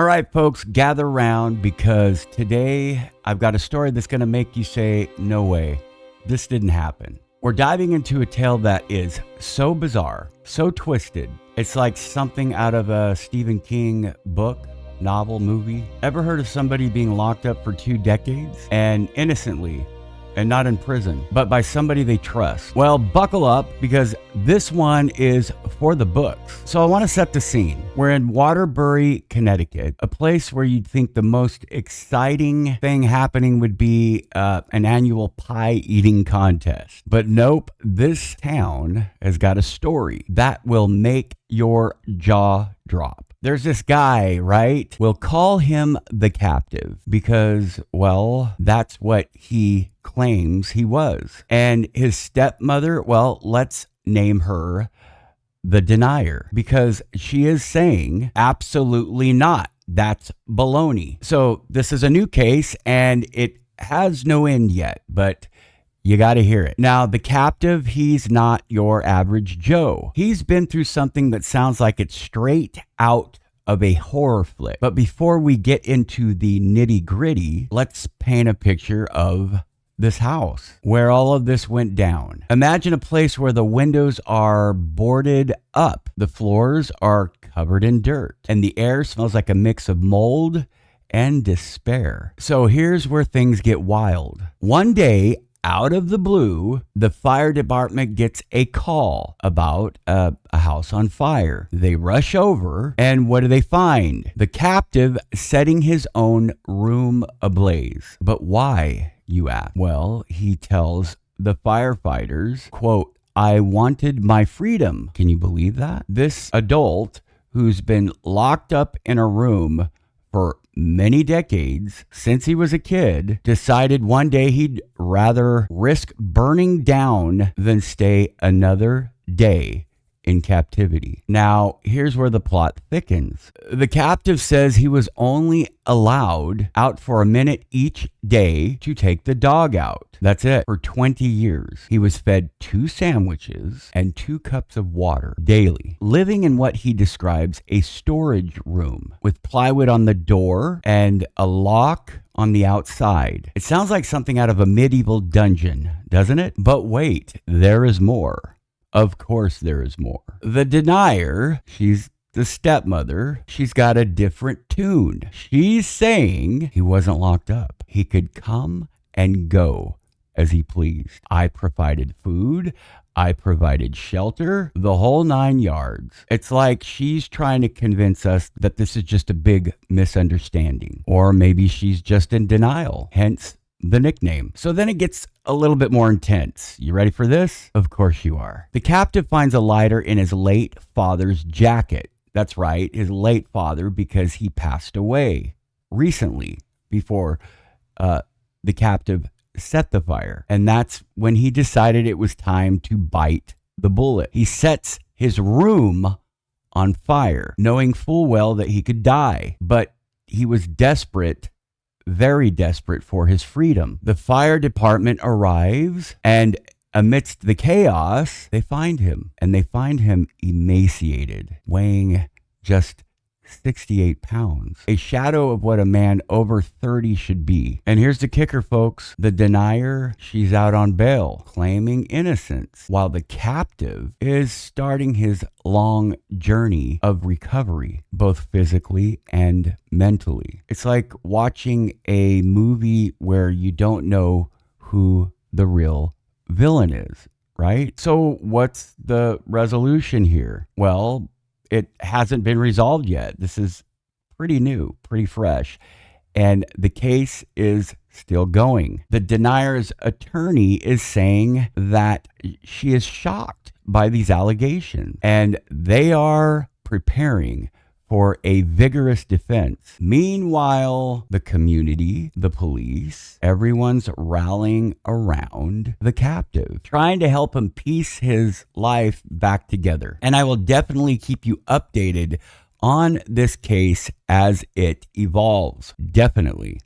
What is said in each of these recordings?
right, folks, gather around because today I've got a story that's going to make you say, no way, this didn't happen. We're diving into a tale that is so bizarre, so twisted. It's like something out of a Stephen King book, novel, movie. Ever heard of somebody being locked up for 2 decades and innocently, and not in prison, but by somebody they trust? Well, buckle up because this one is for the books. So I want to set the scene. We're in Waterbury, Connecticut, a place where you'd think the most exciting thing happening would be an annual pie eating contest. But nope, this town has got a story that will make your jaw drop. There's this guy, right? We'll call him the captive because, well, that's what he claims he was. And his stepmother, well, let's name her the Denier because she is saying absolutely not. That's baloney. So this is a new case and it has no end yet, but you got to hear it. Now, the captive, he's not your average Joe. He's been through something that sounds like it's straight out of a horror flick. But before we get into the nitty gritty, let's paint a picture of this house where all of this went down. Imagine a place where the windows are boarded up. The floors are covered in dirt and the air smells like a mix of mold and despair. So here's where things get wild. One day, out of the blue, the fire department gets a call about a house on fire. They rush over, and what do they find? The captive setting his own room ablaze. But why, you ask? Well, he tells the firefighters, quote, "I wanted my freedom." Can you believe that? This adult who's been locked up in a room for many decades, since he was a kid, decided one day he'd rather risk burning down than stay another day in captivity. Now, here's where the plot thickens. The captive says he was only allowed out for a minute each day to take the dog out. That's it. For 20 years, he was fed 2 sandwiches and 2 cups of water daily, living in what he describes a storage room with plywood on the door and a lock on the outside. It sounds like something out of a medieval dungeon, doesn't it? But wait, there is more. Of course there is more. The Denier, she's the stepmother, she's got a different tune. She's saying he wasn't locked up. He could come and go as he pleased. I provided food. I provided shelter, the whole 9 yards. It's like she's trying to convince us that this is just a big misunderstanding. Or maybe she's just in denial, hence the nickname. So then it gets a little bit more intense. You ready for this? Of course you are. The captive finds a lighter in his late father's jacket. That's right, his late father, because he passed away recently before the captive set the fire. And that's when he decided it was time to bite the bullet. He sets his room on fire, knowing full well that he could die. But he was desperate, very desperate for his freedom. The fire department arrives, and amidst the chaos, they find him. And they find him emaciated, weighing just 68 pounds, a shadow of what a man over 30 should be. And here's the kicker, folks. The Denier, she's out on bail, claiming innocence, while the captive is starting his long journey of recovery, both physically and mentally. It's like watching a movie where you don't know who the real villain is, right? So what's the resolution here? Well, it hasn't been resolved yet. This is pretty new, pretty fresh. And the case is still going. The Denier's attorney is saying that she is shocked by these allegations, and they are preparing for a vigorous defense. Meanwhile, the community, the police, everyone's rallying around the captive, trying to help him piece his life back together. And I will definitely keep you updated on this case as it evolves. Definitely.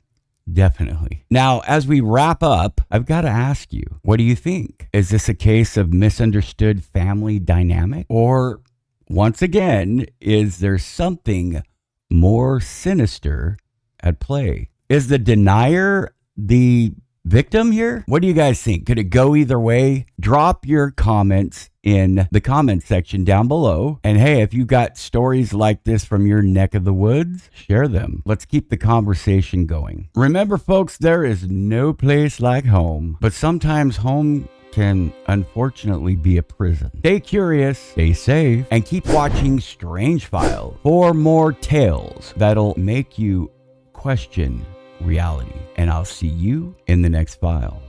Now, as we wrap up, I've got to ask you, what do you think? Is this a case of misunderstood family dynamic? Or once again, is there something more sinister at play. Is the denier the victim here? What do you guys think? Could it go either way? Drop your comments in the comment section down below. And hey, if you got stories like this from your neck of the woods, share them. Let's keep the conversation going. Remember, folks, there is no place like home, but sometimes home can unfortunately be a prison. Stay curious, stay safe, and keep watching Strange Files for more tales that'll make you question reality. And I'll see you in the next file.